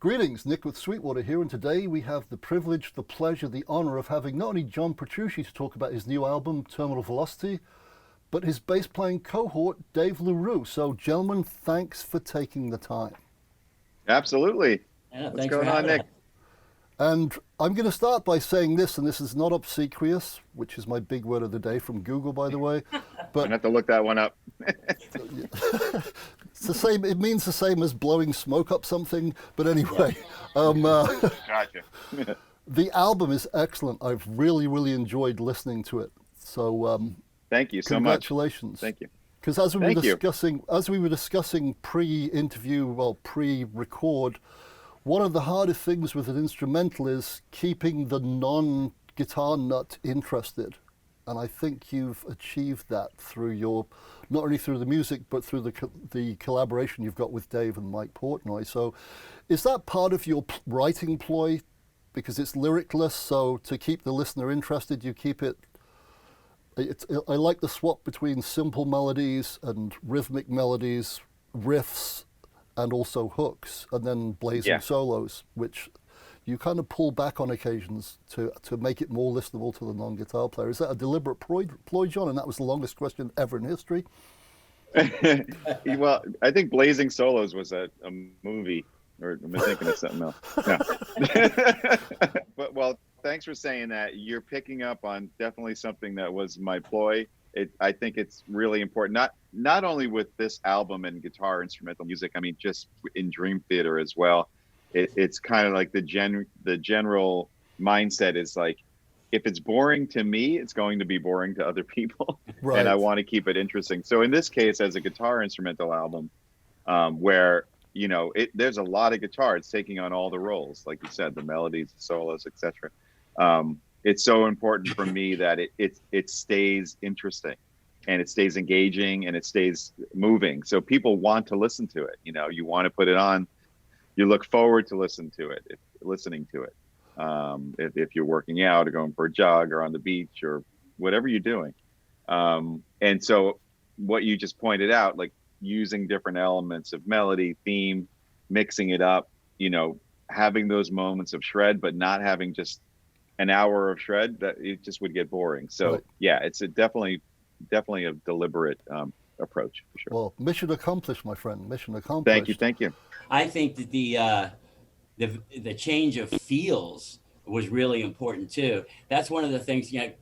Greetings, Nick with Sweetwater here, and today we have the privilege, the pleasure, the honor of having not only John Petrucci to talk about his new album, Terminal Velocity, but his bass playing cohort, Dave LaRue. So, gentlemen, thanks for taking the time. Absolutely. Yeah, What's going on, Nick? And I'm going to start by saying this, and this is not obsequious, which is my big word of the day from Google, by the way. But I have to look that one up. it's the same. It means the same as blowing smoke up something. But anyway, Gotcha. the album is excellent. I've really enjoyed listening to it. So thank you so much. Congratulations. Thank you. Because as we were discussing pre-interview, well, pre-record, one of the hardest things with an instrumental is keeping the non-guitar nut interested. And I think you've achieved that through your, not only through the music, but through the collaboration you've got with Dave and Mike Portnoy. So is that part of your writing ploy? Because it's lyricless, so to keep the listener interested, you keep it. I like the swap between simple melodies and rhythmic melodies, riffs, and also hooks, and then blazing solos, which you kind of pull back on occasions to make it more listenable to the non-guitar player. Is that a deliberate ploy, John? And that was the longest question ever in history. Well, I think Blazing Solos was a movie, or am I thinking of something else? No. But, well, thanks for saying that. You're picking up on definitely something that was my ploy. I think it's really important, not only with this album and guitar instrumental music, I mean, just in Dream Theater as well. It's kind of like the general mindset is like, if it's boring to me, it's going to be boring to other people. Right. And I want to keep it interesting. So in this case, as a guitar instrumental album, where, you know, there's a lot of guitar, it's taking on all the roles, like you said, the melodies, the solos, etc. It's so important for me that it stays interesting and it stays engaging and it stays moving. So people want to listen to it. You know, you want to put it on, you look forward to listening to it. If you're working out or going for a jog or on the beach or whatever you're doing. And so what you just pointed out, like using different elements of melody, theme, mixing it up, you know, having those moments of shred, but not having just an hour of shred, that it just would get boring. So right. Yeah, it's definitely a deliberate approach for sure. Well, mission accomplished, my friend. Mission accomplished. Thank you. I think that the change of feels was really important too. That's one of the things. You know,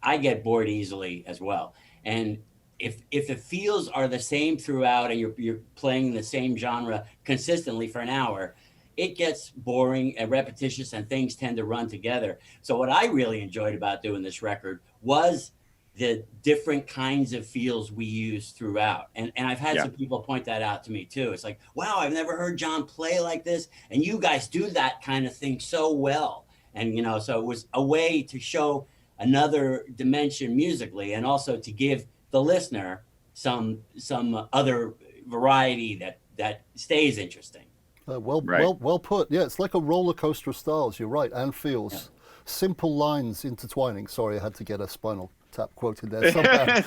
I get bored easily as well, and if the feels are the same throughout, and you're playing the same genre consistently for an hour, it gets boring and repetitious and things tend to run together. So what I really enjoyed about doing this record was the different kinds of feels we use throughout. And I've had some people point that out to me too. It's like, wow, I've never heard John play like this. And you guys do that kind of thing so well. And, you know, so it was a way to show another dimension musically and also to give the listener some other variety that stays interesting. Well put. Yeah, it's like a roller coaster of styles. You're right, and feels. Yeah. Simple lines intertwining. Sorry, I had to get a Spinal Tap quote in there somehow.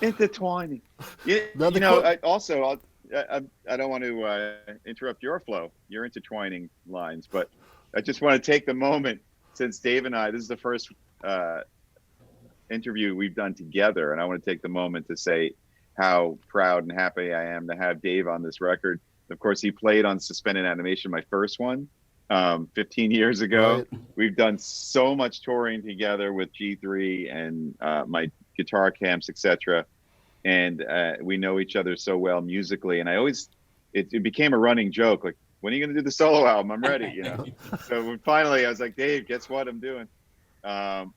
Intertwining. I don't want to interrupt your flow, your intertwining lines, but I just want to take the moment, since Dave and I, this is the first interview we've done together, and I want to take the moment to say how proud and happy I am to have Dave on this record. Of course, he played on Suspended Animation, my first one, 15 years ago. Right. We've done so much touring together with G3 and my guitar camps, etc. And we know each other so well musically. And it became a running joke, like, when are you going to do the solo album? I'm ready, you know. So finally, I was like, Dave, guess what I'm doing?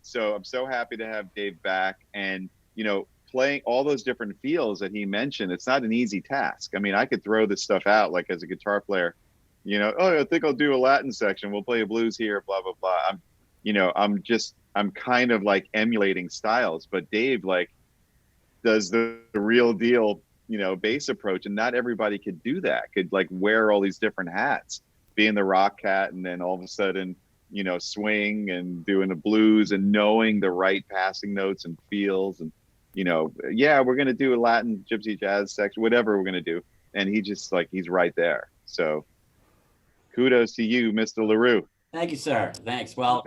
So I'm so happy to have Dave back. And, you know, playing all those different feels that he mentioned, it's not an easy task. I mean, I could throw this stuff out like as a guitar player, you know, oh, I think I'll do a Latin section. We'll play a blues here, blah, blah, blah. I'm kind of like emulating styles, but Dave like does the real deal, you know, bass approach. And not everybody could do that, could like wear all these different hats, being the rock cat. And then all of a sudden, you know, swing and doing the blues and knowing the right passing notes and feels and, you know, yeah, we're going to do a Latin gypsy jazz section, whatever we're going to do. And he just like, he's right there. So Kudos to you, Mr. LaRue. Thank you, sir. Thanks. Well,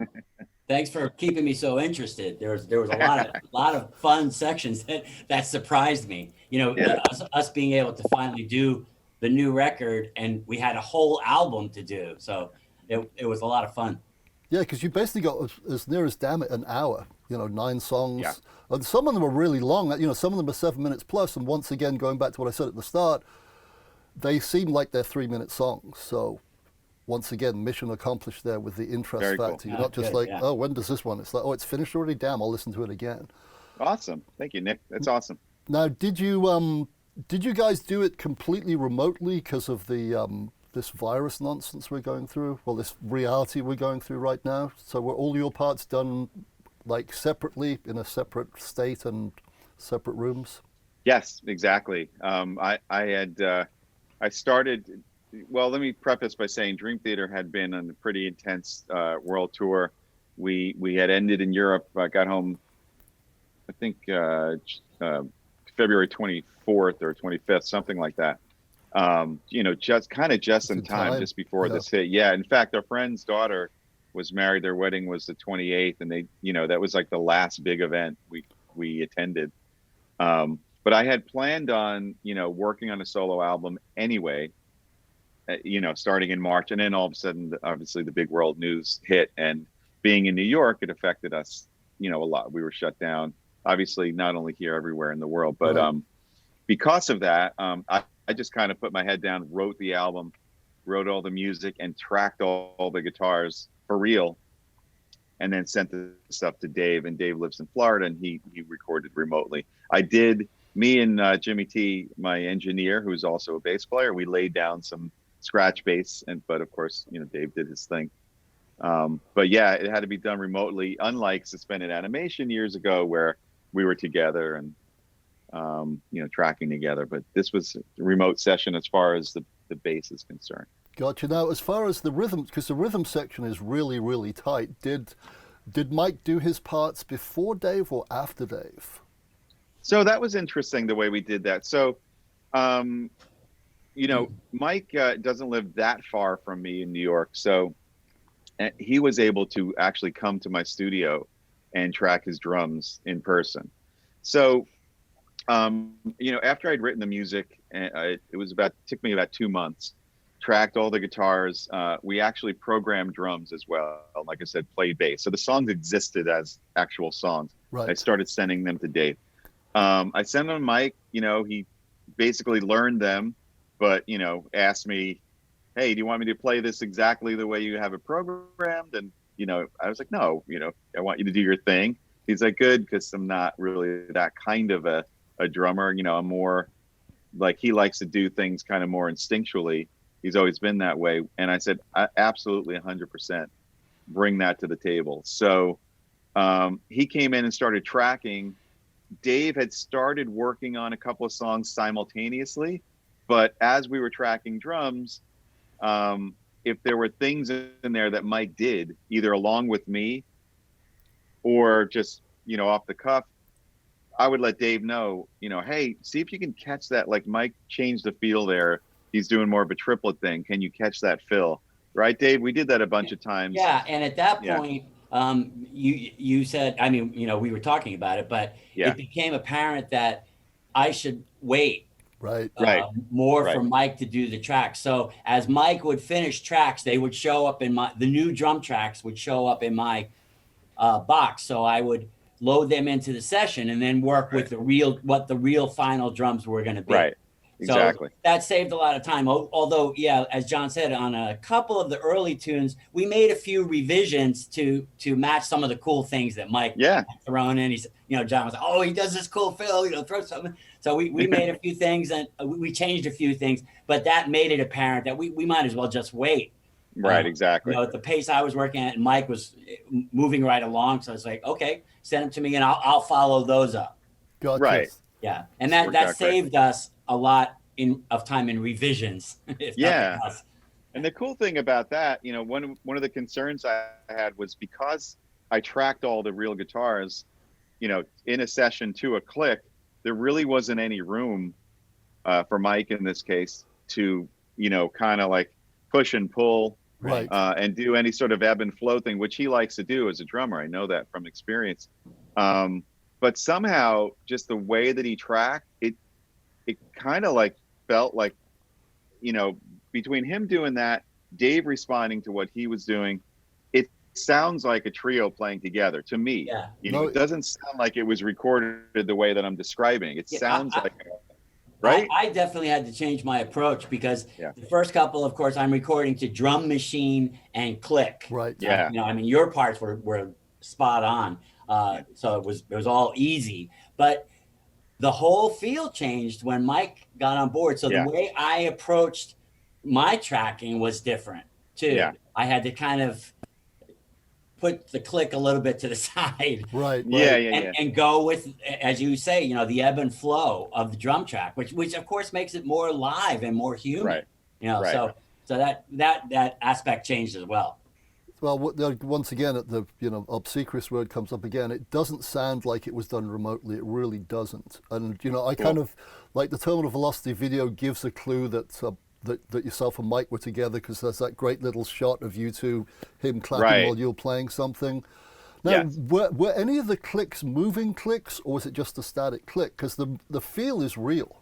thanks for keeping me so interested. There was a lot of fun sections that surprised me. Yeah. Us being able to finally do the new record, and we had a whole album to do. So it was a lot of fun. Yeah, because you basically got as near as damn it an hour. 9 songs, Yeah. and some of them are really long. Some of them are 7 minutes plus. And once again, going back to what I said at the start, they seem like they're 3-minute songs. So once again, mission accomplished there with the interest Very cool. factor. You're not just Good, like, yeah. oh, when does this one? It's like, oh, it's finished already. Damn, I'll listen to it again. Awesome. Thank you, Nick. That's awesome. Now, did you guys do it completely remotely because of the this virus nonsense we're going through? Well, this reality we're going through right now. So were all your parts done like separately in a separate state and separate rooms? Yes, exactly. I started. Well, let me preface by saying Dream Theater had been on a pretty intense world tour. We had ended in Europe. I got home, I think, February 24th or 25th, something like that. Just in time, just before this hit. Yeah. In fact, our friend's daughter was married. Their wedding was the 28th, and that was like the last big event we attended. But I had planned on, working on a solo album anyway, starting in March, and then all of a sudden, obviously the big world news hit, and being in New York, it affected us, a lot. We were shut down, obviously, not only here, everywhere in the world, but, Right. Because of that, I just kind of put my head down, wrote the album, wrote all the music, and tracked all the guitars for real, and then sent the stuff to Dave. And Dave lives in Florida, and he recorded remotely. Me and Jimmy T, my engineer, who's also a bass player, we laid down some scratch bass, but of course, Dave did his thing. But yeah, it had to be done remotely, unlike Suspended Animation years ago, where we were together and tracking together. But this was a remote session as far as the bass is concerned. Gotcha. Now, as far as the rhythm, because the rhythm section is really, really tight, did Mike do his parts before Dave or after Dave? So that was interesting the way we did that. So, Mike doesn't live that far from me in New York. So he was able to actually come to my studio and track his drums in person. So, after I'd written the music, it took me about 2 months, tracked all the guitars. We actually programmed drums as well. Like I said, played bass. So the songs existed as actual songs. Right. I started sending them to Dave. I sent them to Mike. He basically learned them, but, asked me, hey, do you want me to play this exactly the way you have it programmed? And, I was like, no, I want you to do your thing. He's like, good, because I'm not really that kind of a drummer. I'm more like, he likes to do things kind of more instinctually. He's always been that way. And I said, absolutely 100%, bring that to the table. So he came in and started tracking. Dave had started working on a couple of songs simultaneously, but as we were tracking drums, if there were things in there that Mike did, either along with me or just, off the cuff, I would let Dave know, hey, see if you can catch that. Like, Mike changed the feel there. He's doing more of a triplet thing. Can you catch that fill? Right, Dave? We did that a bunch of times. Yeah, and at that point, you said, we were talking about it, but it became apparent that I should wait Right. for Mike to do the tracks. So as Mike would finish tracks, they would show up the new drum tracks would show up in my box. So I would load them into the session and then work with what the real final drums were going to be. Right. Exactly. So that saved a lot of time. Although, as John said, on a couple of the early tunes, we made a few revisions to match some of the cool things that Mike had thrown in. He's, John was like, oh, he does this cool fill, throw something. So we made a few things, and we changed a few things, but that made it apparent that we might as well just wait. Right, exactly. At the pace I was working at, and Mike was moving right along. So I was like, okay, send them to me, and I'll follow those up. Gotcha. Right. Yeah, and that saved us a lot of time in revisions. And the cool thing about that, one of the concerns I had was, because I tracked all the real guitars, in a session to a click, there really wasn't any room for Mike in this case to, kind of like push and pull, Right. and do any sort of ebb and flow thing, which he likes to do as a drummer. I know that from experience. But somehow, just the way that he tracked, it kind of like felt like, you know, between him doing that, Dave responding to what he was doing, it sounds like a trio playing together to me. Yeah. You know, it doesn't sound like it was recorded the way that I'm describing. It sounds like, right? I definitely had to change my approach because Yeah. the first couple, of course, I'm recording to drum machine and click. Right. Yeah. You know, I mean, your parts were spot on. So it was all easy, but the whole feel changed when Mike got on board. So Yeah. the way I approached my tracking was different too. Yeah. I had to kind of put the click a little bit to the side. Right. Yeah, right. yeah, yeah. And go with, as you say, you know, the ebb and flow of the drum track, which of course makes it more live and more human. Right. You know, Right. so that aspect changed as well. Well, once again, at the obsequious word comes up again. It doesn't sound like it was done remotely. It really doesn't. And I kind of like the Terminal Velocity video gives a clue that that yourself and Mike were together, because there's that great little shot of you two, him clapping Right. while you're playing something. Now, Yes. were any of the clicks moving clicks, or was it just a static click? Because the feel is real.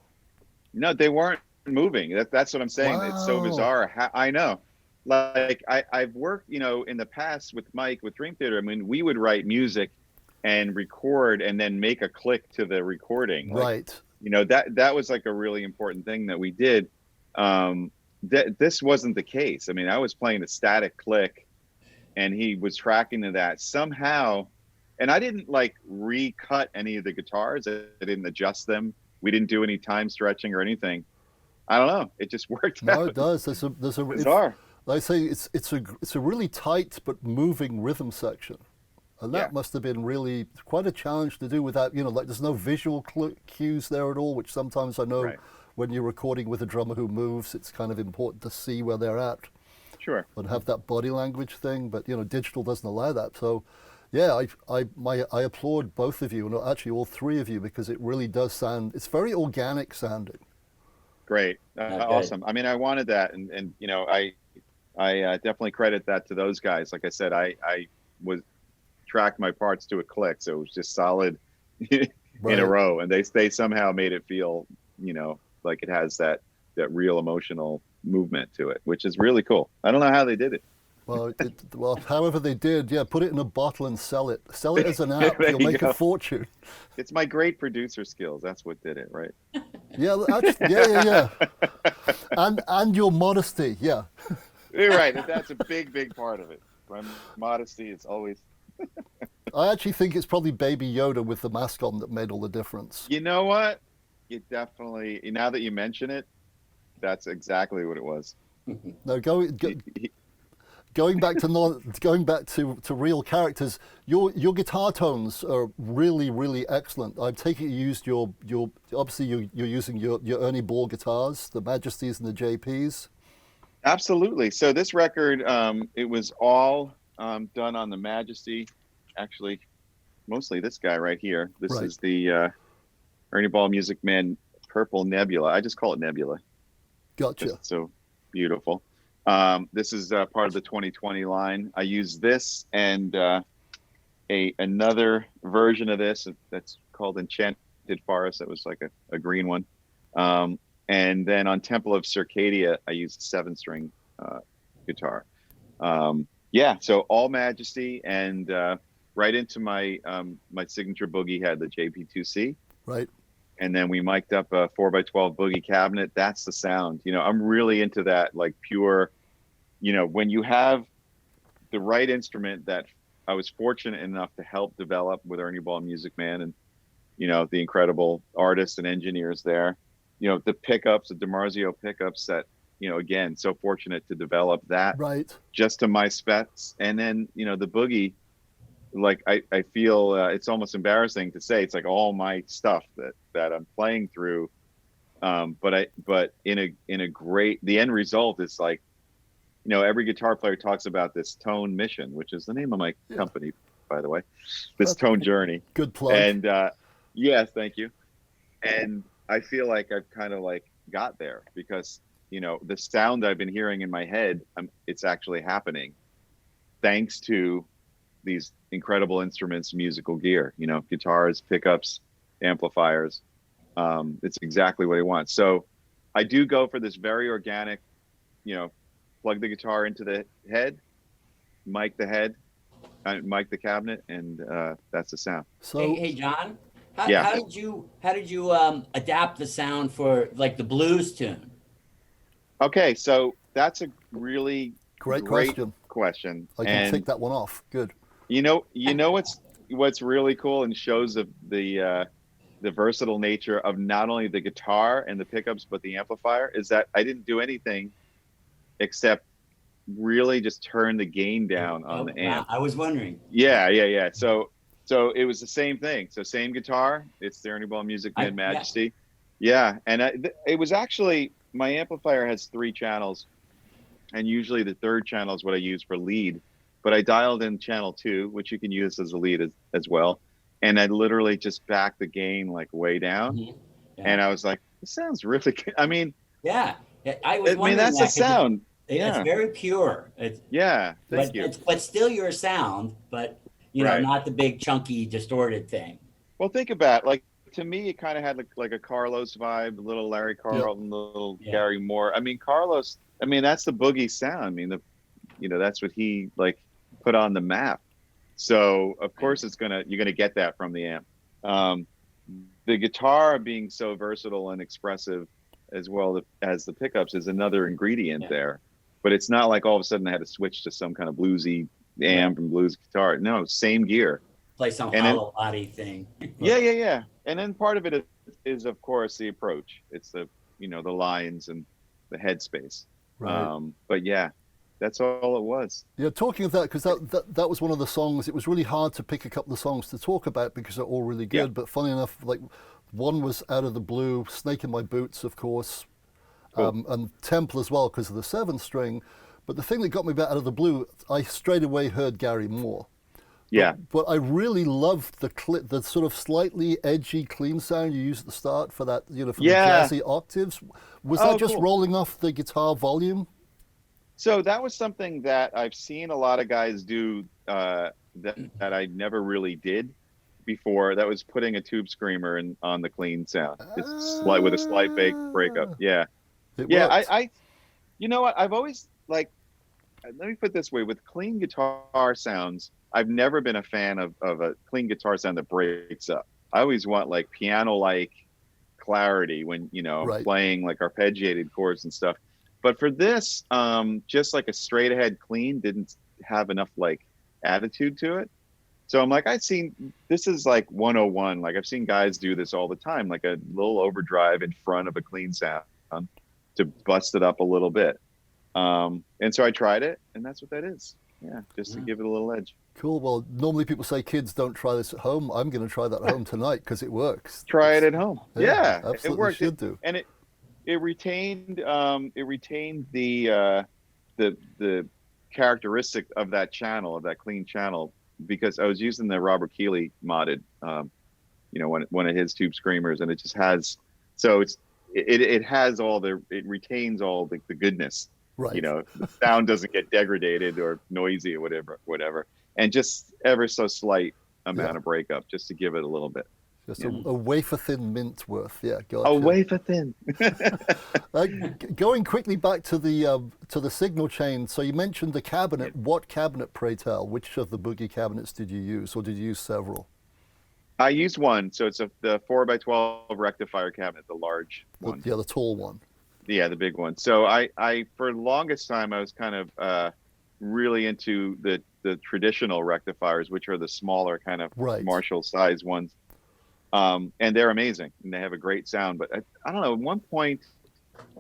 No, they weren't moving. That's what I'm saying. It's so Wow. bizarre. I know. Like I've worked, in the past with Mike with Dream Theater. I mean, we would write music and record and then make a click to the recording. Right. That was like a really important thing that we did. This wasn't the case. I mean, I was playing a static click and he was tracking to that somehow. And I didn't like recut any of the guitars. I didn't adjust them. We didn't do any time stretching or anything. I don't know. It just worked out. No, it does. There's a Bizarre. Like I say, it's a really tight but moving rhythm section, and that Yeah. must have been really quite a challenge to do without, like there's no visual cues there at all, which sometimes I know Right. when you're recording with a drummer who moves, it's kind of important to see where they're at Sure. and have that body language thing. But digital doesn't allow that. So, yeah, I applaud both of you, and actually all three of you, because it really does sound. It's very organic sounding. Great. Okay. Awesome. I mean, I wanted that. And I definitely credit that to those guys. Like I said, I was tracked my parts to a click. So it was just solid in Right. a row. And they somehow made it feel, like it has that real emotional movement to it, which is really cool. I don't know how they did it. Well, however they did, yeah, put it in a bottle and sell it. Sell it as an app. There You'll you make go. a fortune. It's my great producer skills. That's what did it, right? Yeah, actually, yeah. And your modesty, yeah. You're right. That's a big, big part of it. My modesty is always. I actually think it's probably Baby Yoda with the mask on that made all the difference. You know what? It definitely. Now that you mention it, that's exactly what it was. No, going back to real characters, your guitar tones are really, really excellent. I take it you used your obviously you're using your Ernie Ball guitars, the Majesties and the JPs. Absolutely. So this record, it was all done on the Majesty. Actually, mostly this guy right here. This Right. is the Ernie Ball Music Man Purple Nebula. I just call it Nebula. Gotcha. It's so beautiful. This is part of the 2020 line. I use this and another version of this that's called Enchanted Forest. That was like a green one. And then on Temple of Circadia, I used a 7-string guitar. So all Majesty, and right into my my signature boogie had the JP2C. Right. And then we mic'd up a 4x12 boogie cabinet. That's the sound. I'm really into that, like pure, when you have the right instrument that I was fortunate enough to help develop with Ernie Ball Music Man and, the incredible artists and engineers there, the pickups, the DiMarzio pickups that, again, so fortunate to develop that Right. just to my specs. And then, the boogie, like I feel it's almost embarrassing to say it's like all my stuff that I'm playing through, but in a great, the end result is like, every guitar player talks about this tone mission, which is the name of my company, by the way, this tone journey. Good plug. And yes, thank you. And I feel like I've kind of like got there because the sound I've been hearing in my head, it's actually happening thanks to these incredible instruments, musical gear, guitars, pickups, amplifiers. It's exactly what I want. So I do go for this very organic, plug the guitar into the head, mic the head, mic the cabinet, and that's the sound. So Hey, John, Yeah. how did you adapt the sound for like the blues tune? Okay, so that's a really great great question. I can and tick that one off. Good. what's really cool and shows the versatile nature of not only the guitar and the pickups but the amplifier is that I didn't do anything except really just turn the gain down on the amp. I was wondering. Yeah. So it was the same thing. So same guitar. It's the Ernie Ball Music Man Majesty. Yeah, and it was actually, my amplifier has 3 channels, and usually the 3rd channel is what I use for lead. But I dialed in channel 2, which you can use as a lead as well. And I literally just backed the gain like way down. Mm-hmm. Yeah. And I was like, this sounds really good. I mean, yeah, I mean, that's the sound. It's very pure. But still your sound, but not the big chunky distorted thing. Well, think about it. Like, to me, it kind of had like a Carlos vibe, a little Larry Carlton, a little Gary Moore. I mean, Carlos, that's the boogie sound. I mean, that's what he like put on the map. So of course you're gonna get that from the amp. The guitar being so versatile and expressive as well as the pickups is another ingredient there. But it's not like all of a sudden I had to switch to some kind of bluesy amp and blues guitar. No, same gear. Play some hollow body thing. Yeah. And then part of it is of course the approach. It's the the lines and the headspace. Right. But yeah, that's all it was. Yeah, talking of that, because that was one of the songs. It was really hard to pick a couple of songs to talk about because they're all really good. Yeah. But funny enough, like one was Out of the Blue, Snake in My Boots, of course, cool. And Temple as well because of the 7-string. But the thing that got me back Out of the Blue, I straight away heard Gary Moore. Yeah. But I really loved the sort of slightly edgy, clean sound you use at the start for that, for the jazzy octaves. Was that just rolling off the guitar volume? So that was something that I've seen a lot of guys do that I never really did before. That was putting a tube screamer on the clean sound, with a slight breakup. Yeah. I you know what? I've always let me put it this way, with clean guitar sounds, I've never been a fan of a clean guitar sound that breaks up. I always want like piano-like clarity when, playing like arpeggiated chords and stuff. But for this, just like a straight ahead clean didn't have enough like attitude to it. So I'm like, this is like 101. Like I've seen guys do this all the time, like a little overdrive in front of a clean sound to bust it up a little bit. And so I tried it, and that's what that is. Yeah, just to give it a little edge. Cool. Well, normally people say kids don't try this at home. I'm going to try that at home tonight because it works. Try it at home. Yeah, absolutely, it worked. Should do. And it retained the characteristic of that channel, of that clean channel, because I was using the Robert Keeley modded, one of his tube screamers, and it just has it retains all the goodness. Right. The sound doesn't get degraded or noisy or whatever, and just ever so slight amount of breakup just to give it a little bit. Just a wafer thin mint worth, gotcha. A wafer thin. Going quickly back to the signal chain. So you mentioned the cabinet. What cabinet, pray tell? Which of the boogie cabinets did you use, or did you use several? I used one. So it's the 4x12 rectifier cabinet, the large one. The tall one. Yeah, the big one. So I for the longest time I was kind of really into the traditional rectifiers, which are the smaller kind of Marshall size ones. And they're amazing, and they have a great sound. But I don't know, at one point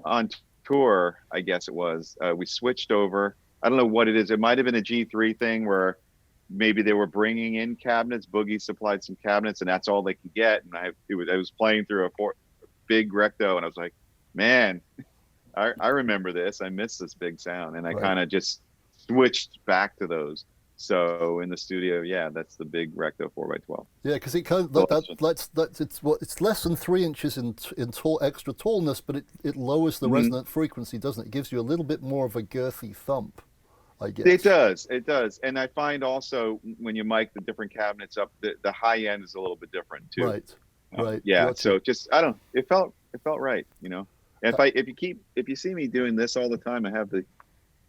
on tour, I guess it was, we switched over. I don't know what it is. It might have been a G3 thing where maybe they were bringing in cabinets. Boogie supplied some cabinets, and that's all they could get. And I was playing through a big recto, and I was like, man, I remember this. I miss this big sound. And I kind of just switched back to those. So in the studio, yeah, that's the big Recto 4x12. Yeah, because it kind of it's less than 3 inches in tall extra tallness, but it lowers the resonant frequency, doesn't it? It gives you a little bit more of a girthy thump, I guess. It does. And I find also when you mic the different cabinets up, the high end is a little bit different too. Right. Yeah. Gotcha. So just it felt right, you know. If you see me doing this all the time, I have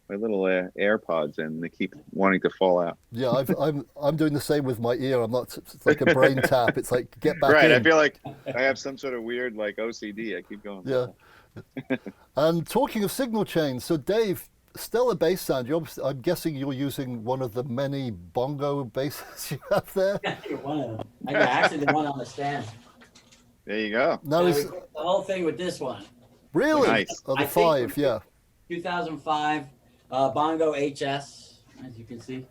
my little AirPods and they keep wanting to fall out. Yeah, I'm doing the same with my ear. I'm not. It's like a brain tap. It's like get back Right. in. I feel like I have some sort of weird like OCD. I keep going. Yeah. And talking of signal chains, so Dave, stellar bass sound. I'm guessing you're using one of the many bongo basses you have there. You're one of them. I got actually the one on the stand. There you go. Now I is recorded the whole thing with this one. really Nice. the I think 5, yeah. 2005 Bongo HS, as you can see,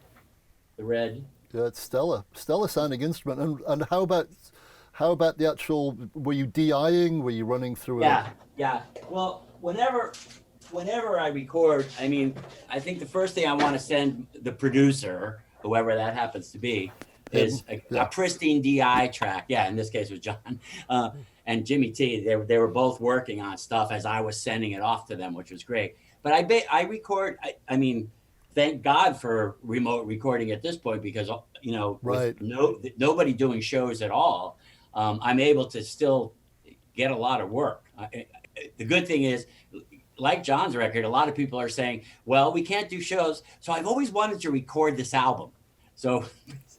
the red. Yeah, it's stellar sounding instrument. And how about the actual? Were you DIing? Were you running through? Yeah. Well, whenever I record, I mean, I think the first thing I want to send the producer, whoever that happens to be, is a pristine DI track. Yeah, in this case it was John and Jimmy T. They were both working on stuff as I was sending it off to them, which was great. But I record. I mean, thank God for remote recording at this point, because with nobody doing shows at all, I'm able to still get a lot of work. The good thing is, like John's record, a lot of people are saying, well, we can't do shows. So I've always wanted to record this album. So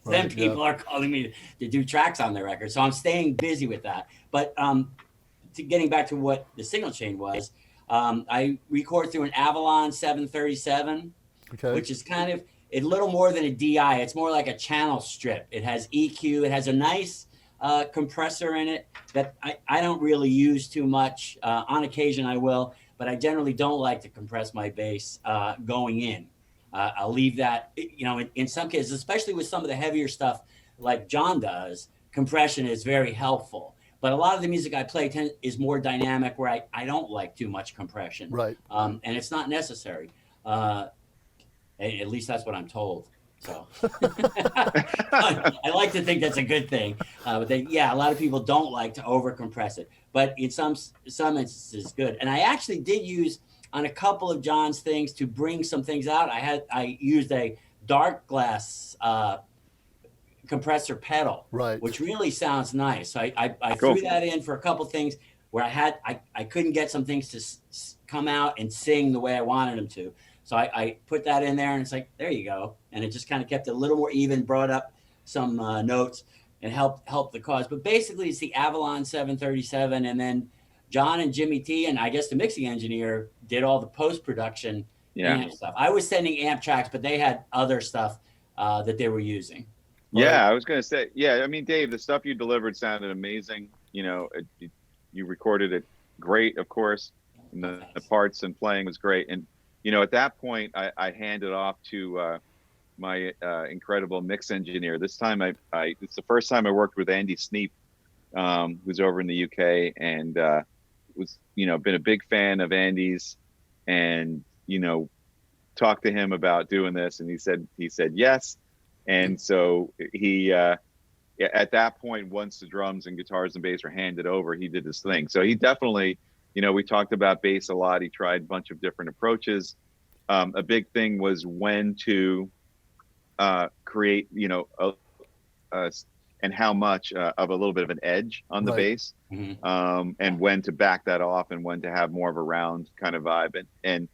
then people are calling me to do tracks on their record. So I'm staying busy with that. But getting back to what the signal chain was, I record through an Avalon 737, which is kind of a little more than a DI. It's more like a channel strip. It has EQ. It has a nice compressor in it that I don't really use too much. On occasion I will, but I generally don't like to compress my bass going in. I'll leave that, in some cases, especially with some of the heavier stuff like John does, compression is very helpful. But a lot of the music I play is more dynamic, where I don't like too much compression. Right. And it's not necessary. At least that's what I'm told. So I like to think that's a good thing. But a lot of people don't like to over compress it. But in some instances, good. And I actually did use on a couple of John's things to bring some things out. I used a dark glass compressor pedal, which really sounds nice. So I threw that in for a couple things where I couldn't get some things to come out and sing the way I wanted them to. So I put that in there, and it's like, there you go. And it just kind of kept it a little more even, brought up some notes, and helped the cause. But basically, it's the Avalon 737, and then John and Jimmy T, and I guess the mixing engineer, did all the post-production amp stuff. I was sending amp tracks, but they had other stuff that they were using. Yeah, I was going to say, I mean, Dave, the stuff you delivered sounded amazing. You recorded it great, of course. And the parts and playing was great. And, at that point, I handed off to my incredible mix engineer. This time, it's the first time I worked with Andy Sneap, who's over in the UK, and was, been a big fan of Andy's, and, talked to him about doing this. And he said yes. And so he, at that point, once the drums and guitars and bass were handed over, he did his thing. So he definitely, we talked about bass a lot. He tried a bunch of different approaches. A big thing was when to create, and how much of a little bit of an edge on the bass, and when to back that off, and when to have more of a round kind of vibe. And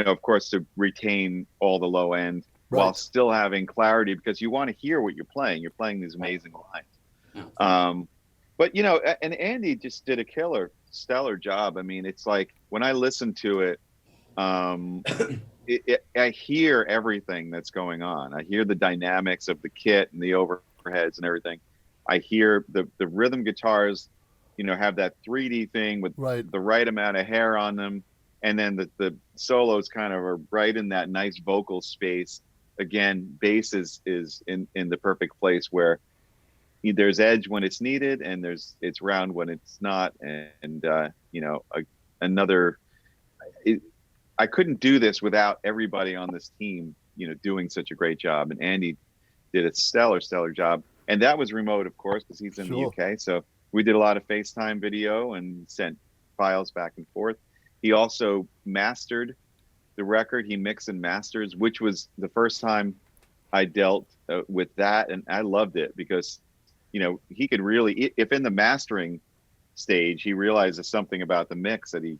of course, to retain all the low end, while still having clarity, because you want to hear what you're playing. You're playing these amazing lines. But, and Andy just did a stellar job. I mean, it's like when I listen to it, I hear everything that's going on. I hear the dynamics of the kit and the overheads and everything. I hear the rhythm guitars, have that 3D thing with the right amount of hair on them. And then the solos kind of are right in that nice vocal space. Again, bass is in the perfect place where there's edge when it's needed, and it's round when it's not. And I couldn't do this without everybody on this team doing such a great job. And Andy did a stellar job. And that was remote, of course, because he's in the UK. So we did a lot of FaceTime video and sent files back and forth. He also mastered the record. He mixed and masters, which was the first time I dealt with that. And I loved it because, he could really, if in the mastering stage, he realizes something about the mix that he,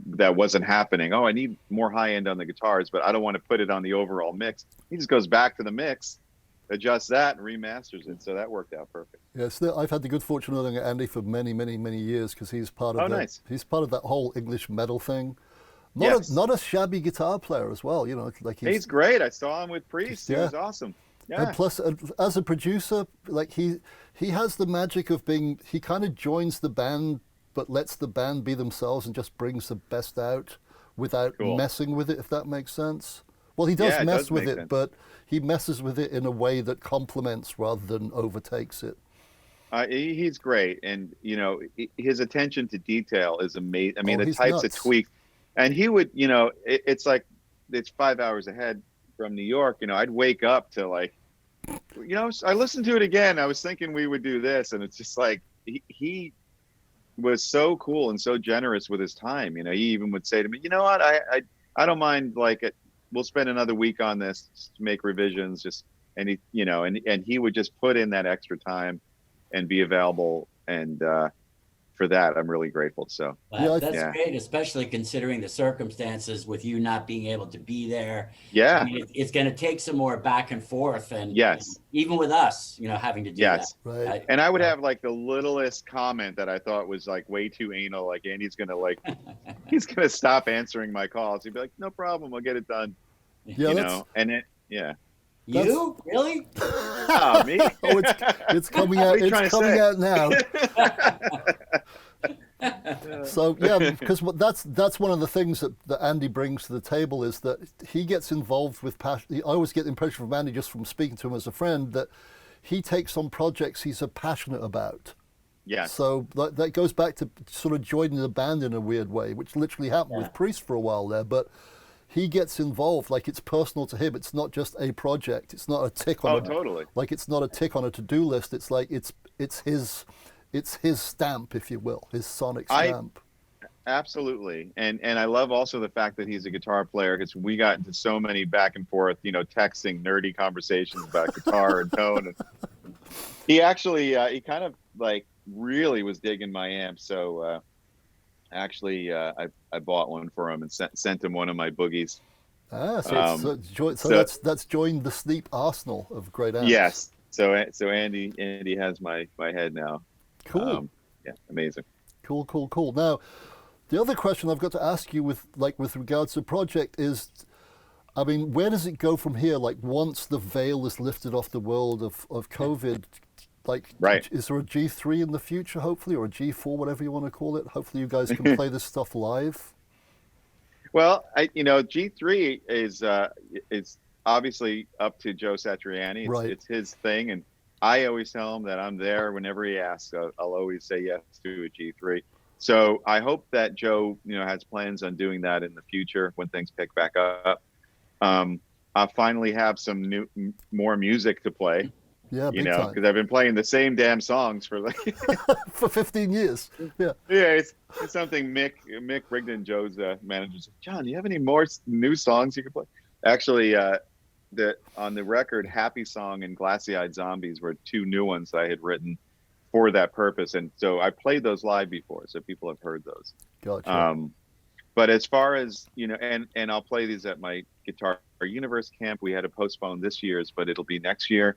that wasn't happening. Oh, I need more high end on the guitars, but I don't want to put it on the overall mix. He just goes back to the mix, adjusts that, and remasters it. So that worked out perfect. Yes, I've had the good fortune of knowing Andy for many, many, many years because he's part of he's part of that whole English metal thing. Not a shabby guitar player as well, like he's great. I saw him with Priest. He was awesome. Yeah. And plus, as a producer, like he has the magic of being. He kind of joins the band, but lets the band be themselves and just brings the best out without messing with it. If that makes sense. Well, he does mess with it, but he messes with it in a way that complements rather than overtakes it. He's great, and his attention to detail is amazing. I mean, the types of tweaks, and he would, it's like it's 5 hours ahead from New York. I'd wake up to like, I listened to it again. I was thinking we would do this, and it's just like he was so cool and so generous with his time. He even would say to me, "You know what? I don't mind we'll spend another week on this, just make revisions, and he, and he would just put in that extra time and be available. And for that, I'm really grateful. So that's great, especially considering the circumstances with you not being able to be there. Yeah. I mean, it's going to take some more back and forth. And even with us, having to do that. Right. And I would have like the littlest comment that I thought was like way too anal. Like Andy's going to he's going to stop answering my calls. He'd be like, no problem. I'll get it done. Yeah. You really? Oh, me? Oh, it's coming out. It's coming out now. So because that's one of the things that Andy brings to the table is that he gets involved with passion. I always get the impression from Andy, just from speaking to him as a friend, that he takes on projects he's passionate about. Yeah. So that goes back to sort of joining the band in a weird way, which literally happened with Priest for a while there, but. He gets involved, like it's personal to him. It's not just a project. It's not a tick on. Totally. Like it's not a tick on a to-do list. It's like it's his stamp, if you will, his sonic stamp. Absolutely, and I love also the fact that he's a guitar player because we got into so many back and forth, texting nerdy conversations about guitar and tone. And he actually he kind of like really was digging my amp, so. Actually, I bought one for him and sent him one of my boogies. That's joined the Sleep arsenal of great amps. Yes. So Andy has my head now. Cool. Amazing. Cool. Now, the other question I've got to ask you with regards to the project is, I mean, where does it go from here? Like once the veil is lifted off the world of COVID. Is there a G3 in the future, hopefully, or a G4, whatever you want to call it? Hopefully you guys can play this stuff live. Well, G3 is obviously up to Joe Satriani. It's his thing, and I always tell him that I'm there whenever he asks. I'll always say yes to a G3. So I hope that Joe, has plans on doing that in the future when things pick back up. I'll finally have some more music to play. Yeah, because I've been playing the same damn songs for for 15 years. Yeah. Yeah, it's something Mick Rigdon, Joe's manager, said, John, do you have any more new songs you can play? Actually, on the record, Happy Song and Glassy Eyed Zombies were two new ones that I had written for that purpose, and so I played those live before, so people have heard those. Gotcha. But as far as and I'll play these at my Guitar Universe camp. We had to postpone this year's, but it'll be next year.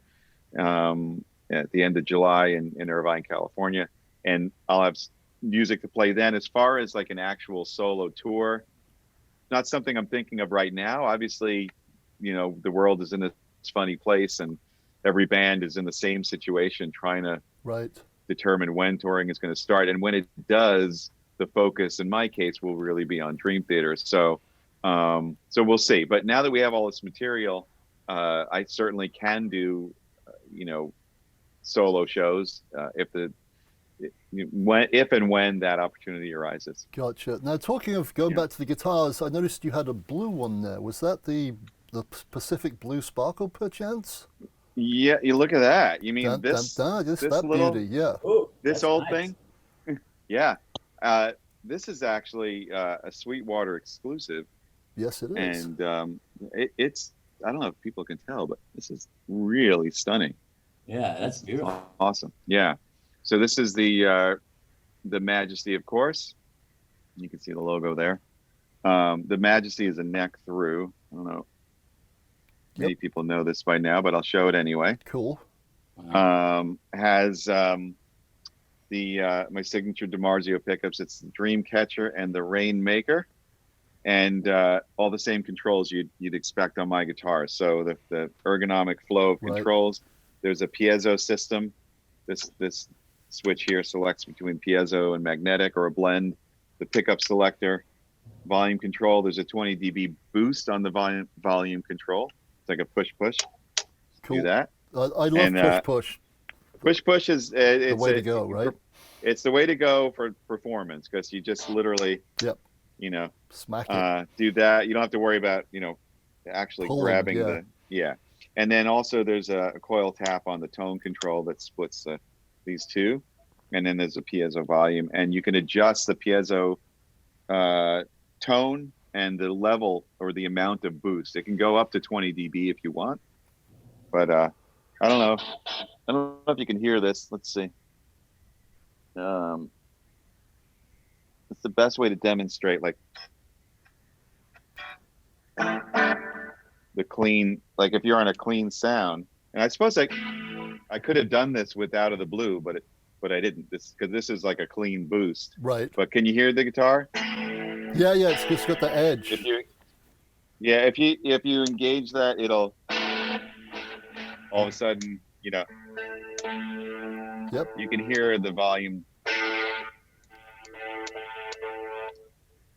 At the end of July in Irvine, California, and I'll have music to play then. As far as like an actual solo tour, not something I'm thinking of right now. Obviously, the world is in this funny place, and every band is in the same situation, trying to determine when touring is going to start. And when it does, the focus in my case will really be on Dream Theater. So we'll see. But now that we have all this material, I certainly can do solo shows if the if and when that opportunity arises. Gotcha. Now, talking of going back to the guitars, I noticed you had a blue one there. Was that the Pacific Blue Sparkle, perchance? Yeah, you look at that. You mean Just this that little beauty, yeah. Ooh, this that's old nice. thing? Yeah. This is actually a Sweetwater exclusive, Yes, it is. and it's, I don't know if people can tell, but this is really stunning. Yeah, that's beautiful. Awesome. Yeah. So this is the Majesty, of course. You can see the logo there. The Majesty is a neck through. I don't know. Many people know this by now, but I'll show it anyway. Cool. Has my signature DiMarzio pickups. It's the Dreamcatcher and the Rainmaker, and all the same controls you'd expect on my guitar. So the ergonomic flow of controls. There's a piezo system. This switch here selects between piezo and magnetic or a blend. The pickup selector, volume control. There's a 20 dB boost on the volume control. It's like a push. Cool. Do that. I love push. Push is the way to go, right? It's the way to go for performance, because you just literally, smack it. Do that. You don't have to worry about actually grabbing And then also there's a coil tap on the tone control that splits these two, and then there's a piezo volume, and you can adjust the piezo tone and the level or the amount of boost. It can go up to 20 dB if you want, but I don't know if you can hear this. Let's see. It's the best way to demonstrate the clean, like if you're on a clean sound. And I suppose I could have done this with Out of the Blue, but I didn't. Because this is like a clean boost. Right. But can you hear the guitar? Yeah, it's just got the edge. If you engage that, it'll all of a sudden, Yep. You can hear the volume.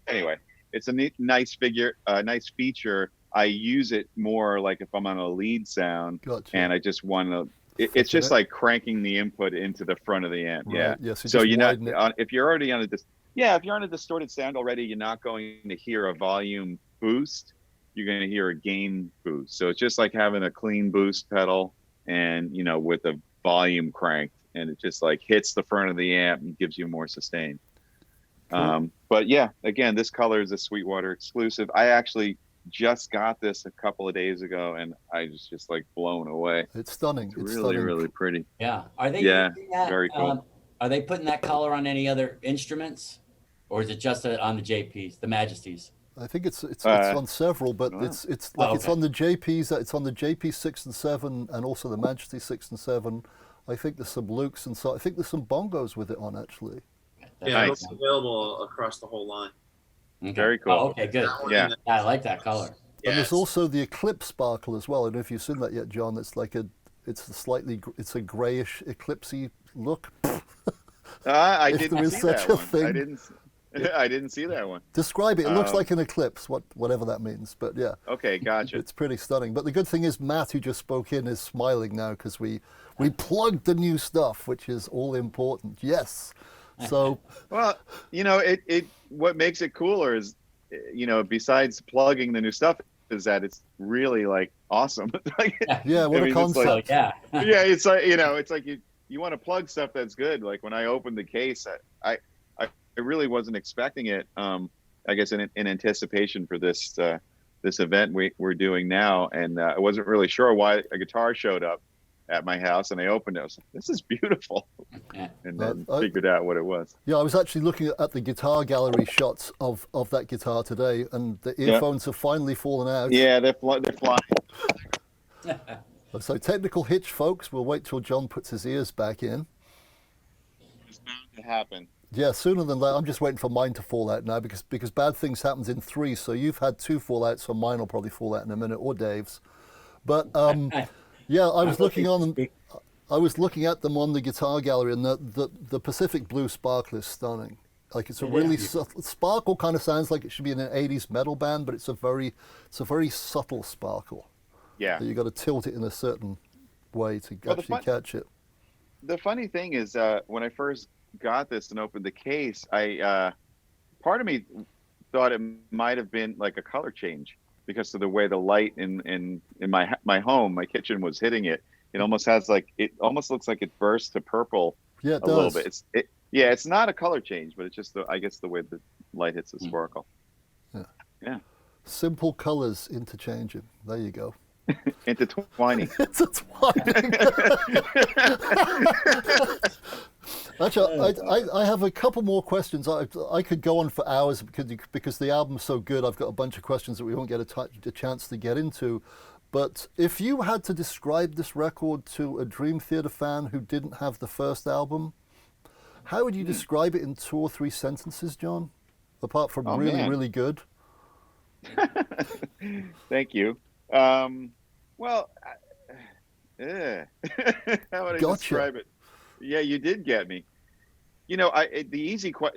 Anyway, it's a nice feature. I use it more like if I'm on a lead sound, and I just want to. It's just like cranking the input into the front of the amp. Right. Yeah. So you're not if you're already on if you're on a distorted sound already, you're not going to hear a volume boost. You're going to hear a gain boost. So it's just like having a clean boost pedal, and with a volume cranked, and it just like hits the front of the amp and gives you more sustain. Cool. But yeah, again, this color is a Sweetwater exclusive. I actually just got this a couple of days ago, and I was just like blown away. It's stunning. It's really, really pretty. Yeah. Are they? Yeah. Very cool. Are they putting that color on any other instruments, or is it just on the JPs, the Majesties? I think it's on several, but it's it's on the JPs. It's on the JP 6 and 7, and also the Majesty 6 and 7. I think there's some Lukes, and so I think there's some bongos with it on actually. Yeah, it's available across the whole line. Okay. Very cool. Oh, okay, good. Yeah, I like that color. And there's also the Eclipse Sparkle as well. I don't know if you've seen that yet, John. It's like it's a grayish eclipsey look. I didn't see such that a one. thing. I didn't see that one. Describe it. It looks like an eclipse, whatever that means. But yeah. Okay, gotcha. It's pretty stunning. But the good thing is Matt, who just spoke in, is smiling now because we plugged the new stuff, which is all important. Yes. So. Well, it what makes it cooler is, besides plugging the new stuff, is that it's really like awesome. Yeah, what a concept. Yeah. Yeah, it's like it's like you want to plug stuff that's good. Like when I opened the case, I really wasn't expecting it. I guess in anticipation for this event we're doing now, and I wasn't really sure why a guitar showed up at my house, and I opened it. I was like, "This is beautiful," and then figured out what it was. Yeah, I was actually looking at the guitar gallery shots of that guitar today, and the earphones have finally fallen out. Yeah, they're flying. So technical hitch, folks. We'll wait till John puts his ears back in. It's bound to happen. Yeah, sooner than later. I'm just waiting for mine to fall out now because bad things happens in 3. So you've had 2 fall out, so mine will probably fall out in a minute, or Dave's. But yeah, I was looking at them on the guitar gallery, and the Pacific Blue Sparkle is stunning. Like it's a really sparkle. Kind of sounds like it should be in an 80s metal band, but it's a very subtle sparkle. Yeah, you got to tilt it in a certain way to actually catch it. The funny thing is, when I first got this and opened the case, I part of me thought it might have been like a color change because of the way the light in my home, my kitchen was hitting it. It almost has like, it almost looks like it bursts to purple Yeah, it a little does. bit. Yeah, it's not a color change, but it's just I guess the way the light hits the sparkle. Yeah. Yeah. Simple colors interchanging. There you go. Intertwining. Intertwining. Actually, I have a couple more questions. I could go on for hours because the album's so good. I've got a bunch of questions that we won't get a chance to get into. But if you had to describe this record to a Dream Theater fan who didn't have the first album, how would you describe it in 2 or 3 sentences, John? Apart from really good. Thank you. Well, how would I describe it? Yeah, you did get me. You know, the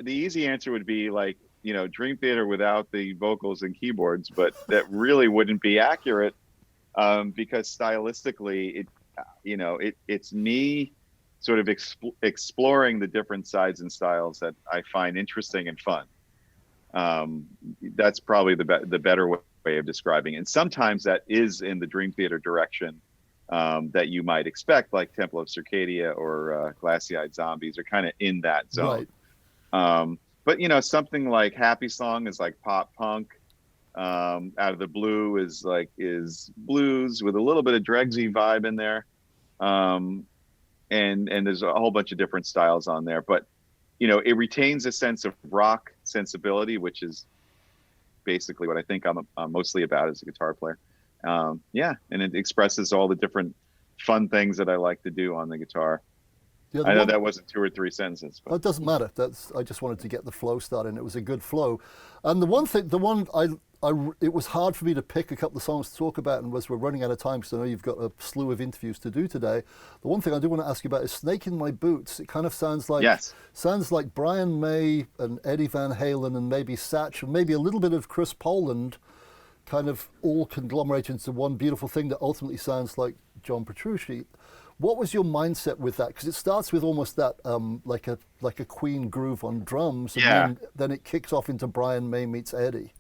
easy answer would be like, you know, Dream Theater without the vocals and keyboards, but that really wouldn't be accurate because stylistically, it's me sort of exploring the different sides and styles that I find interesting and fun. That's probably the better way of describing it. And sometimes that is in the Dream Theater direction that you might expect, like Temple of Circadia or Glassy-Eyed Zombies are kind of in that zone. Right. But, you know, something like Happy Song is like pop punk. Out of the Blue is blues with a little bit of Dregsy vibe in there. And there's a whole bunch of different styles on there. But, you know, it retains a sense of rock sensibility, which is basically what I think I'm mostly about as a guitar player. Yeah, and it expresses all the different fun things that I like to do on the guitar. Yeah, I know that wasn't 2 or 3 sentences. But. It doesn't matter. I just wanted to get the flow started, and it was a good flow. And it was hard for me to pick a couple of songs to talk about, and as we're running out of time, because I know you've got a slew of interviews to do today. The one thing I do want to ask you about is "Snake in My Boots." It kind of sounds like Brian May and Eddie Van Halen and maybe Satch and maybe a little bit of Chris Poland, kind of all conglomerated into one beautiful thing that ultimately sounds like John Petrucci. What was your mindset with that? Because it starts with almost that like a Queen groove on drums, and then it kicks off into Brian May meets Eddie.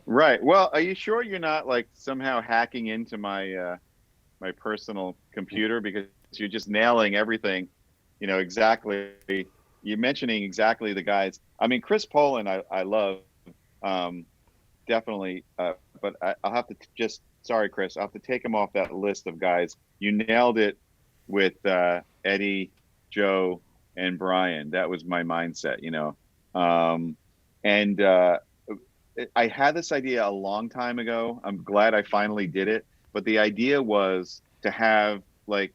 Right. Well, are you sure you're not like somehow hacking into my my personal computer, because you're just nailing everything, you know, exactly. You're mentioning exactly the guys. I mean, Chris Poland, I love, definitely, but I'll have to sorry, Chris, I'll have to take him off that list of guys. You nailed it with Eddie, Joe, and Brian. That was my mindset, you know. I had this idea a long time ago. I'm glad I finally did it. But the idea was to have like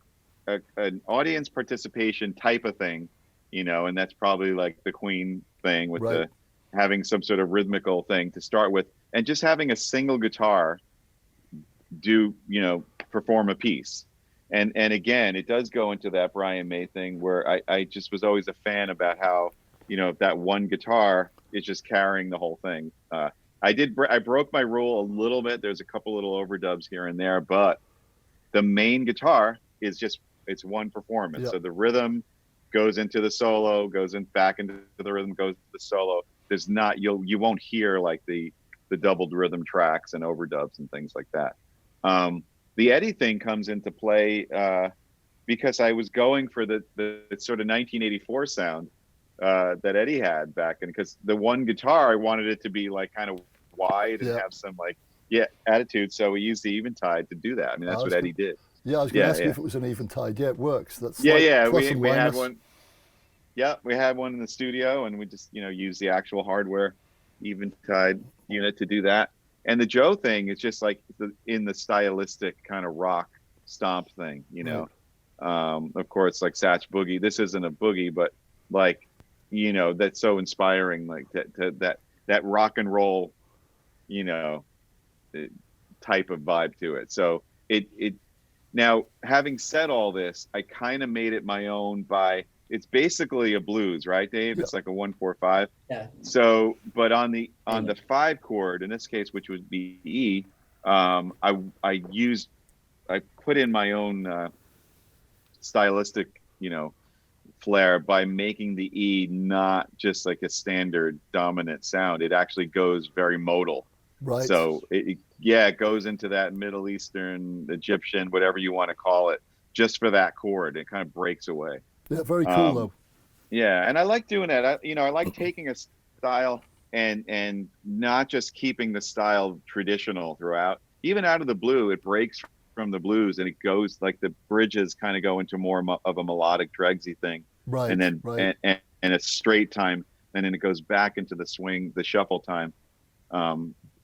an audience participation type of thing, you know, and that's probably like the Queen thing with having some sort of rhythmical thing to start with, and just having a single guitar perform a piece. And again, it does go into that Brian May thing where I just was always a fan about how, you know, that one guitar is just carrying the whole thing. I broke my rule a little bit. There's a couple little overdubs here and there, but the main guitar is it's one performance. Yep. So the rhythm goes into the solo, goes in back into the rhythm, goes to the solo. There's not, you won't hear like the doubled rhythm tracks and overdubs and things like that. The Eddie thing comes into play because I was going for the sort of 1984 sound that Eddie had back, and because the one guitar I wanted it to be like kind of wide and have some attitude, so we used the Eventide to do that. I mean, that's what Eddie did. Yeah, I was going to ask you if it was an Eventide. Yeah, it works. That's we had one. Yeah, we had one in the studio, and we just used the actual hardware Eventide unit to do that. And the Joe thing is just like in the stylistic kind of rock stomp thing, you know. Of course, like Satch Boogie. This isn't a boogie, but like, you know, that's so inspiring, like that rock and roll, you know, type of vibe to it. So it now, having said all this, I kind of made it my own by, it's basically a blues, right, Dave? Yeah. It's like a 1-4-5. Yeah. So, but on the 5 chord, in this case, which would be E, I put in my own stylistic, you know, flair by making the E not just like a standard dominant sound. It actually goes very modal. Right. So it goes into that Middle Eastern, Egyptian, whatever you want to call it, just for that chord. It kind of breaks away. Yeah, very cool though. Yeah, and I like doing that. I like taking a style and not just keeping the style traditional throughout. Even out of the blue, it breaks from the blues and it goes like the bridges kind of go into more of a melodic Dregsy thing. Right. And then right. and a straight time, and then it goes back into the swing, the shuffle time.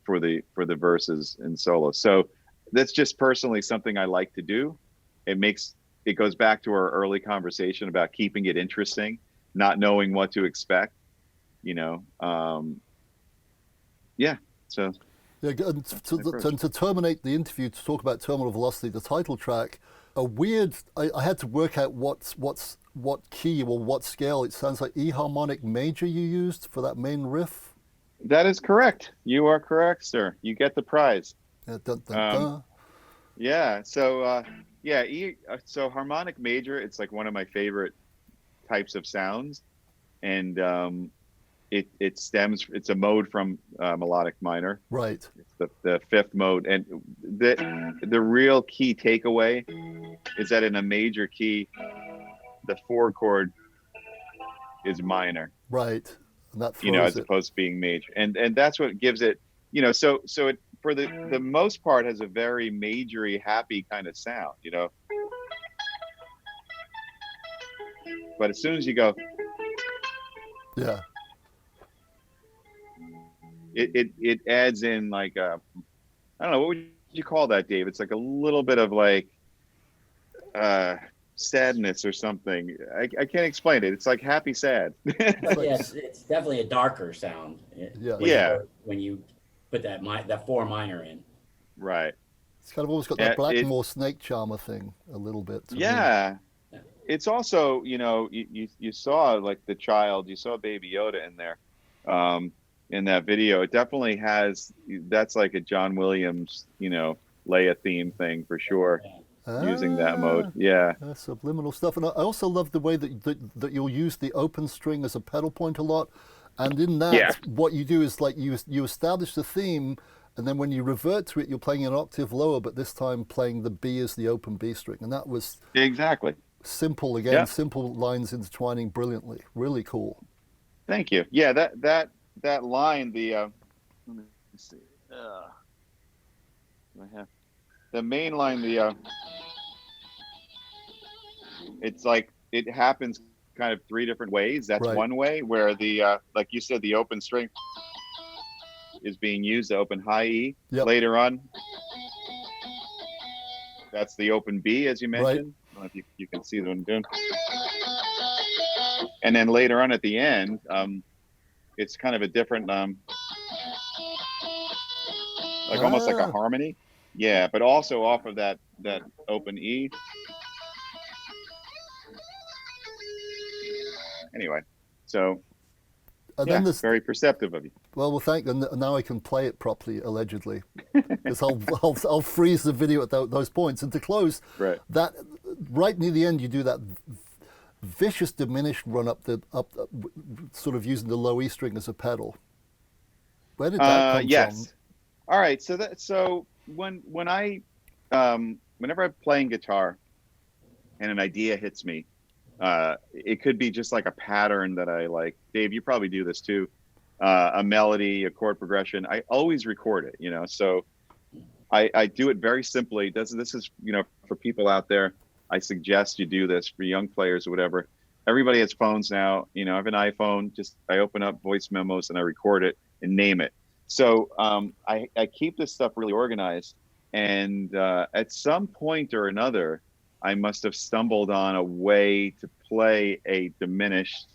For the verses and solo. So that's just personally something I like to do. It goes back to our early conversation about keeping it interesting, not knowing what to expect, yeah. So yeah, and to terminate the interview, to talk about Terminal Velocity, the title track, I had to work out what key or what scale. It sounds like E harmonic major you used for that main riff. That is correct. You are correct, sir. You get the prize. Dun, dun, dun. Yeah. So so harmonic major, it's like one of my favorite types of sounds, and it stems. It's a mode from melodic minor. Right. It's the fifth mode, and the real key takeaway is that in a major key, the 4 chord is minor. Right. And that as opposed to being major, and that's what gives it, so it for the most part has a very majory, happy kind of sound, but as soon as you go, yeah, it adds in like I don't know, what would you call that, Dave? It's like a little bit of like sadness or something. I can't explain it. It's like happy sad. Yes, it's definitely a darker sound. When you put that 4 minor in. Right. It's kind of almost got that Blackmore Snake Charmer thing a little bit. Yeah. Me. It's also, you saw like the child, you saw Baby Yoda in there, in that video. It definitely has, that's like a John Williams, Leia theme thing for sure. Yeah. Using that mode, subliminal stuff. And I also love the way that you'll use the open string as a pedal point a lot, and in that, what you do is like you establish the theme, and then when you revert to it, you're playing an octave lower, but this time playing the B as the open B string, and that was exactly simple again, simple lines intertwining brilliantly, really cool. Thank you. Yeah, that line, let me see, I have. The main line, it's like it happens kind of 3 different ways. That's right. One way where the like you said, the open string is being used, the open high E. Yep. Later on, that's the open B, as you mentioned. Right. I don't know if you can see what I'm doing. And then later on at the end, it's kind of a different, like almost like a harmony. Yeah, but also off of that open E. Anyway, so then very perceptive of you. Well, thank you. Now I can play it properly, allegedly, because I'll freeze the video at those points. And to close, that right near the end, you do that vicious diminished run up sort of using the low E string as a pedal. Where did that come from? All right, so when I whenever I'm playing guitar and an idea hits me, it could be just like a pattern that I like. Dave, you probably do this too. A melody, a chord progression. I always record it, so I do it very simply. This is, for people out there, I suggest you do this for young players or whatever. Everybody has phones now. I have an iPhone. I open up voice memos and I record it and name it. So I keep this stuff really organized, and at some point or another, I must have stumbled on a way to play a diminished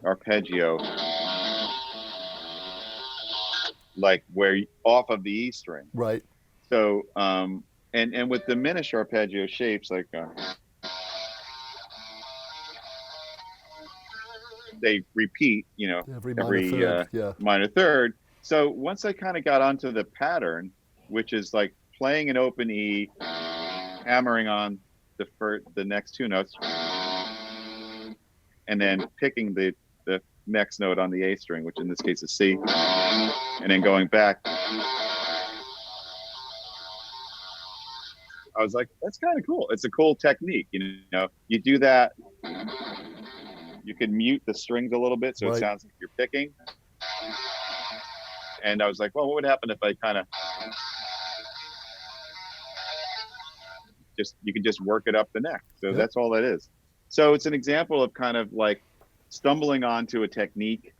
arpeggio, like where off of the E string. Right. So and with diminished arpeggio shapes, like they repeat, every minor third. So once I kind of got onto the pattern, which is like playing an open E, hammering on the next 2 notes, and then picking the next note on the A string, which in this case is C, and then going back. I was like, that's kind of cool. It's a cool technique. You know, you do that. You can mute the strings a little bit so it sounds like you're picking. And I was like, well, what would happen if I kind of you could just work it up the neck. So that's all that is. So it's an example of kind of like stumbling onto a technique,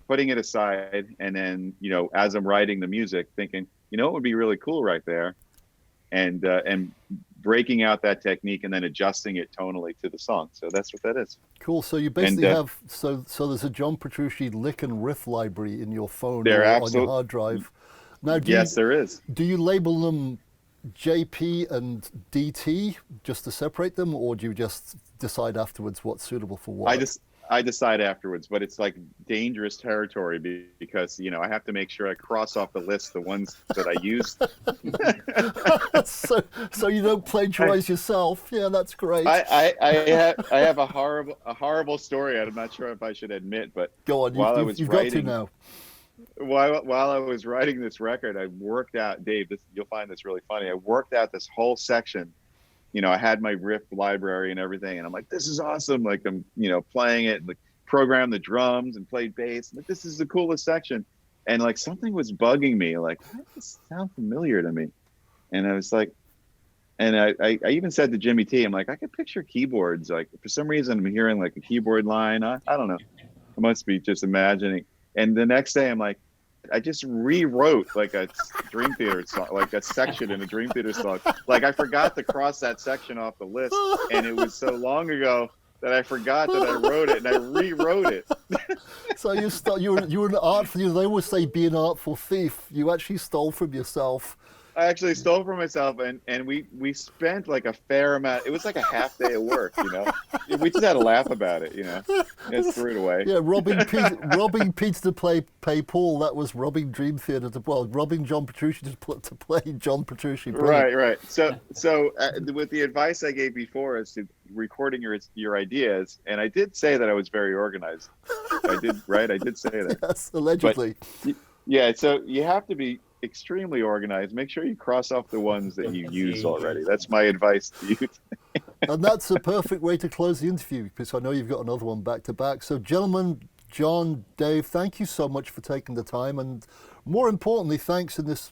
putting it aside, and then, you know, as I'm writing the music, thinking, you know, it would be really cool right there. And breaking out that technique and then adjusting it tonally to the song. So that's what that is. Cool. So you basically have so there's a John Petrucci lick and riff library in your phone or on your hard drive. Now, there is. Do you label them JP and DT just to separate them, or do you just decide afterwards what's suitable for what? I decide afterwards, but it's like dangerous territory because, you know, I have to make sure I cross off the list the ones that I used. so you don't plagiarize yourself. Yeah, that's great. I have a horrible story. I'm not sure if I should admit, but go on. You've got to now. While I was writing this record, I worked out, Dave, you'll find this really funny. I worked out this whole section. You know, I had my riff library and everything, and I'm like, this is awesome. Like, I'm, you know, playing it, and like programmed the drums and played bass. Like, this is the coolest section. And like something was bugging me, like, why does this sound familiar to me? And I was like, and I even said to Jimmy T, I'm like, I could picture keyboards. Like, for some reason, I'm hearing like a keyboard line. I don't know. I must be just imagining. And the next day, I'm like, I just rewrote like a Dream Theater song, like a section in a Dream Theater song. Like, I forgot to cross that section off the list, and it was so long ago that I forgot that I wrote it, and I rewrote it. So you were an artful. They always say be an artful thief. You actually stole from yourself. I actually stole from myself, and we spent like a fair amount. It was like a half day of work, you know. We just had to laugh about it, you know. Just threw it away. Yeah, robbing Peter to pay Paul. That was robbing Dream Theater robbing John Petrucci to play John Petrucci. Brilliant. Right. So with the advice I gave before as to recording your ideas, and I did say that I was very organized. I did, right? I did say that. Yes, allegedly. But, yeah. So you have to be extremely organized. Make sure you cross off the ones that you use already. That's my advice to you. And that's a perfect way to close the interview, because I know you've got another one back to back. So gentlemen, John, Dave, thank you so much for taking the time, and more importantly, thanks in this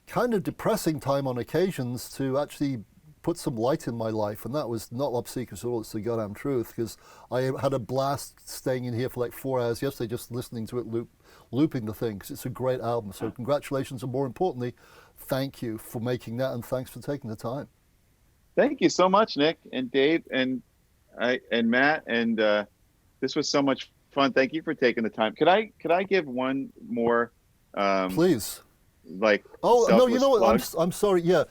kind of depressing time on occasions to actually put some light in my life. And that was not love secrets at all, it's the goddamn truth, because I had a blast staying in here for like 4 hours yesterday just listening to it looping the thing, because it's a great album. So congratulations, and more importantly, thank you for making that, and thanks for taking the time. Thank you so much, Nick and Dave and Matt, and this was so much fun. Thank you for taking the time. Could I give one more? Please. Like, oh no, you know what? plug? I'm sorry. Yeah,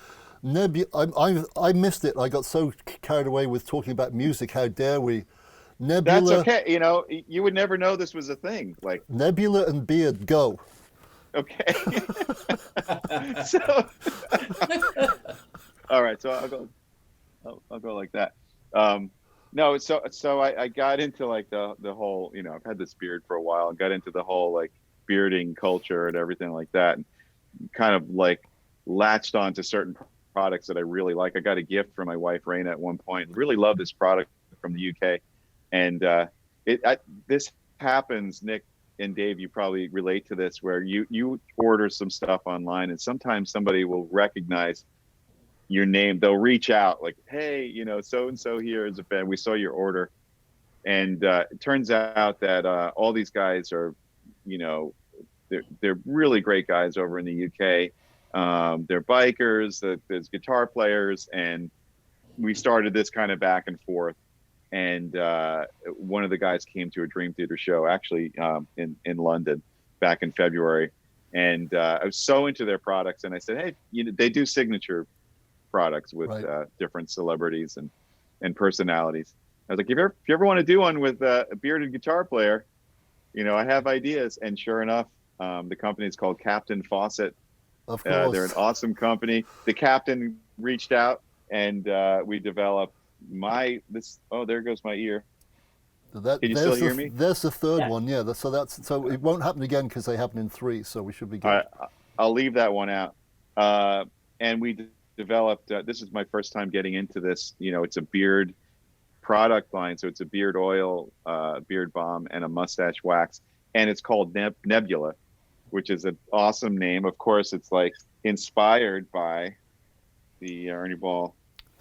I missed it. I got so carried away with talking about music. How dare we? Nebula. That's okay. You know, you would never know this was a thing. Like, Nebula and Beard, go. Okay. So, all right. So I'll go like that. No, so I got into like the whole, you know, I've had this beard for a while, and got into the whole like bearding culture and everything like that, and kind of like latched on to certain products that I really like. I got a gift from my wife Raina at one point. Really love this product from the UK, and this happens, Nick and Dave, you probably relate to this, where you order some stuff online, and sometimes somebody will recognize your name. They'll reach out like, hey, you know, so and so here is a fan. We saw your order, and it turns out that all these guys are, you know, they're really great guys over in the UK. They're bikers. There's guitar players, and we started this kind of back and forth. And one of the guys came to a Dream Theater show, actually in London, back in February, and I was so into their products. And I said, hey, you know, they do signature products with different celebrities and personalities. I was like, if you ever want to do one with a bearded guitar player, you know, I have ideas. And sure enough, the company is called Captain Fawcett. Of course. They're an awesome company. The captain reached out, and we developed oh, there goes my ear. Can you still hear me? There's the third Yeah. one, yeah. So it won't happen again because they happen in 3, so we should be good. I'll leave that one out. And we developed, this is my first time getting into this, it's a beard product line. So it's a beard oil, beard balm, and a mustache wax. And it's called Nebula, which is an awesome name. Of course, it's like inspired by the Ernie Ball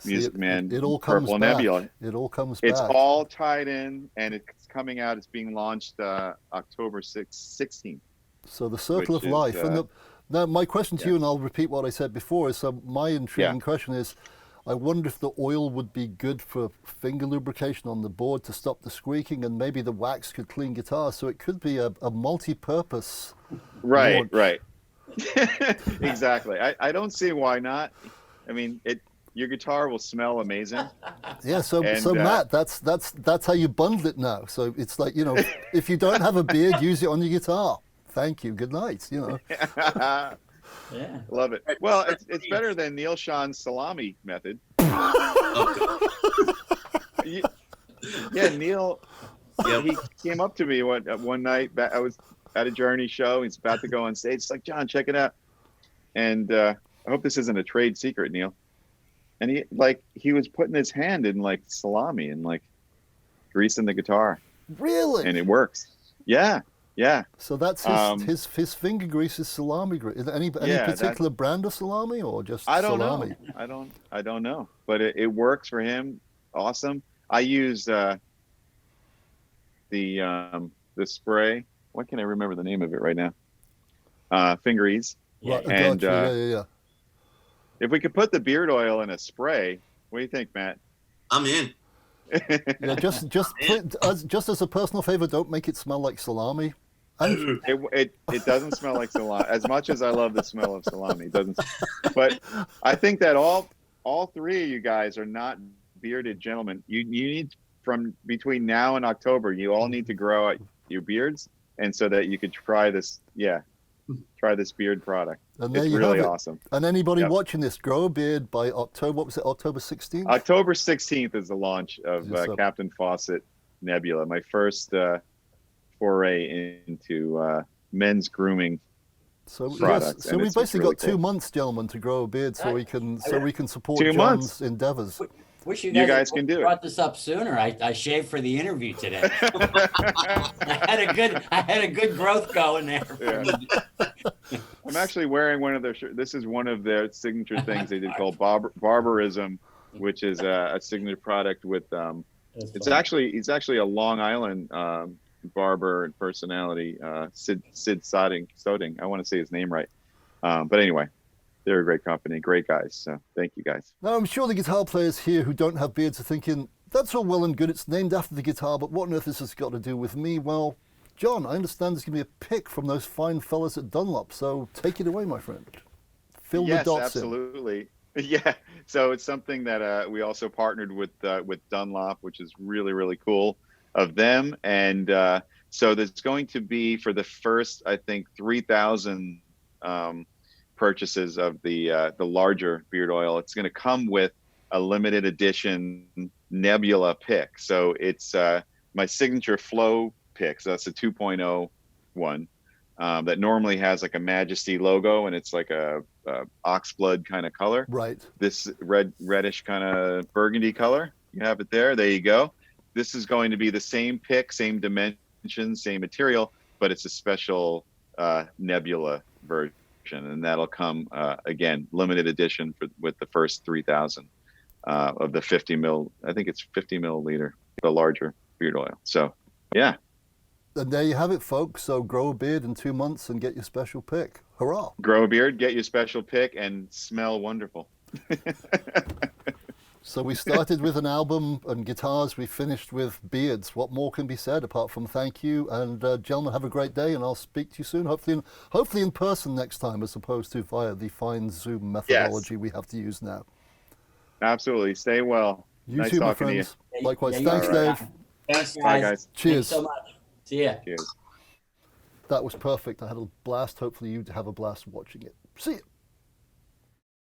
Music Man it all comes Purple back. Nebula. It all comes It's back. all tied in, and it's coming out. It's being launched October 16th. So the circle which of life. is, And now my question to you, and I'll repeat what I said before, is so my intriguing question is, I wonder if the oil would be good for finger lubrication on the board to stop the squeaking, and maybe the wax could clean guitars. So it could be a multi-purpose. Right, launch. right. Exactly. I don't see why not. I mean, your guitar will smell amazing. Yeah, so And, Matt, that's how you bundle it now. So it's like, if you don't have a beard, use it on your guitar. Thank you. Good night. Yeah. Love it. Well, it's better than Neil Sean's salami method. Yeah, Neil. Yep. He came up to me one night. I was at a Journey show. He's about to go on stage. It's like, John, check it out. And I hope this isn't a trade secret, Neil. And he was putting his hand in like salami and like greasing the guitar. Really? And it works. Yeah. Yeah. So that's his finger grease is salami grease. Is there any particular brand of salami or just salami? I don't know. But it works for him. Awesome. I use the spray. Why can't I remember the name of it right now? Finger Ease. Right, And gotcha. Yeah. if we could put the beard oil in a spray, what do you think, Matt? I'm in. Yeah, just as a personal favor, don't make it smell like salami. And It doesn't smell like salami. As much as I love the smell of salami, it doesn't. But I think that all three of you guys are not bearded gentlemen. You need, from between now and October, you all need to grow out your beards, and so that you could try this beard product. And there it's you really have it. awesome. And anybody watching this, grow a beard by October. What was it? October 16th. October 16th is the launch of Yes, sir. Captain Fawcett Nebula, my first foray into men's grooming products. So we've basically really got 2 months, gentlemen, to grow a beard, so we can support 2 John's months. endeavors. Wish you You guys, guys can do it. brought this up sooner. I shaved for the interview today. I had a good growth going there. Yeah. I'm actually wearing one of their shirts. This is one of their signature things they did called Barbarism, which is a signature product with he's actually a Long Island barber and personality, Sid Sodding. I want to say his name right. But anyway, they're a great company, great guys. So thank you guys. Now, I'm sure the guitar players here who don't have beards are thinking, that's all well and good, it's named after the guitar, but what on earth has this got to do with me? Well, John, I understand there's going to be a pick from those fine fellas at Dunlop, so take it away, my friend. Fill the dots in. Yes, absolutely. Yeah. So it's something that we also partnered with Dunlop, which is really, really cool of them. And so there's going to be, for the first, I think, 3,000 purchases of the larger beard oil, it's going to come with a limited edition Nebula pick. So it's my signature flow pick. So that's a 2.0 one that normally has like a Majesty logo, and it's like a oxblood kind of color. Right. This reddish kind of burgundy color. You have it there. There you go. This is going to be the same pick, same dimensions, same material, but it's a special Nebula version. And that'll come again, limited edition with the first 3,000 of the 50 mil. I think it's 50 milliliter, the larger beard oil. So, yeah. And there you have it, folks. So grow a beard in 2 months and get your special pick. Hurrah! Grow a beard, get your special pick, and smell wonderful. So we started with an album and guitars. We finished with beards. What more can be said apart from thank you? And gentlemen, have a great day, and I'll speak to you soon. Hopefully in person next time, as opposed to via the fine Zoom methodology we have to use now. Absolutely. Stay well. You nice too, my talking to you. friends. Likewise. Yeah, Thanks, all right. Dave. Thanks, guys. Bye, guys. Cheers. Thanks so much. See ya. Cheers. That was perfect. I had a blast. Hopefully you have a blast watching it. See you.